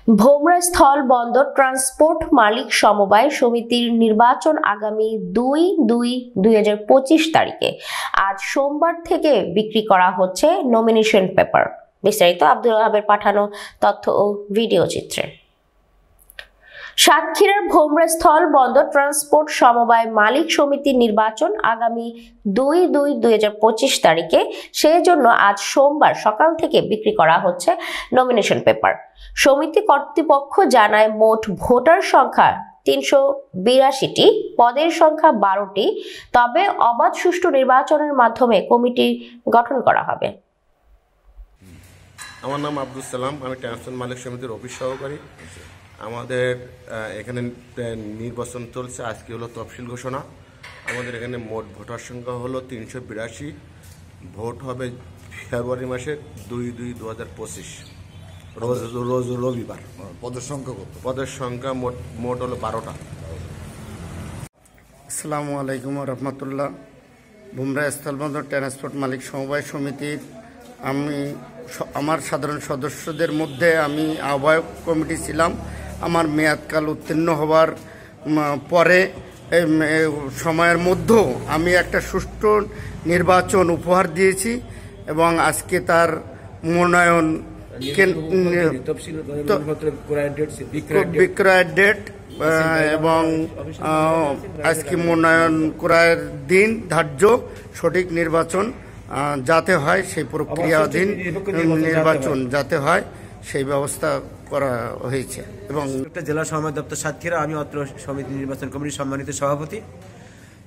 ভোমরা স্থল বন্দর ট্রান্সপোর্ট মালিক সমবায় সমিতির নির্বাচন আগামী ২/২/২০২৫ তারিখে আজ সোমবার থেকে বিক্রি করা হচ্ছে নমিনেশন পেপার। বিস্তারিত আব্দুল ওয়াহাবের পাঠানো তথ্য ও ভিডিও চিত্রে। সাতক্ষীরার ভোমরা স্থল বন্দর ট্রান্সপোর্ট সমবায় মালিক সমিতির নির্বাচন আগামী ২/২/২০২৫ তারিখে, সেই জন্য আজ সোমবার সকাল থেকে বিক্রি করা হচ্ছে নমিনেশন পেপার। সমিতি কর্তৃপক্ষ জানায়, মোট ভোটার সংখ্যা ৩৮২টি, পদের সংখ্যা ১২টি। তবে অবাধ সুষ্ঠু নির্বাচনের মাধ্যমে কমিটি গঠন করা হবে। আমার নাম আব্দুল সালাম, আমি ট্রান্সপোর্ট মালিক সমিতির অফিস সহকারী। আমাদের এখানে নির্বাচন চলছে, আজকে হলো তফসিল ঘোষণা। আমাদের এখানে মোট ভোটার সংখ্যা হলো ৩৮২। ভোট হবে ফেব্রুয়ারি মাসের ২/২/২০২৫ রোজ রবিবার। পদের সংখ্যা কত? পদের সংখ্যা মোট হলো ১২টা। আসসালামু আলাইকুম রহমতুল্লাহ। ভোমরা স্থলবন্দর ট্রান্সপোর্ট মালিক সমবায় সমিতির আমার সাধারণ সদস্যদের মধ্যে আমি আহ্বায়ক কমিটি ছিলাম। আমার মেয়াদকাল উত্তীর্ণ হওয়ার পরে সময়ের মধ্যেও আমি একটা সুষ্ঠু নির্বাচন উপহার দিয়েছি এবং আজকে তার মনোনয়ন বিক্রয়ের ডেট এবং আজকে মনোনয়ন ক্রয়ের দিন ধার্য। সঠিক নির্বাচন যাতে হয়, সেই প্রক্রিয়াধীন নির্বাচন যাতে হয় সেই ব্যবস্থা করা হয়েছে। এবং জেলা সমবায় দপ্তর সাতক্ষীরা, আমি অত্র সমিতি নির্বাচন কমিটির সম্মানিত সভাপতি।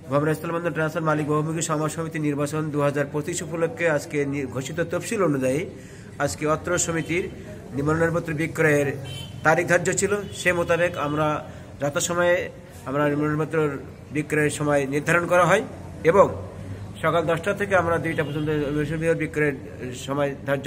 ভোমরা স্থলবন্দর ট্রান্সপোর্ট মালিক বহুমুখী সমবায় সমিতি নির্বাচন ২০২৫ উপলক্ষে আজকে ঘোষিত তফসিল অনুযায়ী আজকে অত্র সমিতির মনোনয়নপত্র বিক্রয়ের তারিখ ধার্য ছিল। সে মোতাবেক আমরা যথাসময়ে মনোনয়নপত্র বিক্রয়ের সময় নির্ধারণ করা হয় এবং সকাল ১০টা থেকে আমরা ২টা পর্যন্ত বিক্রয়ের সময় ধার্য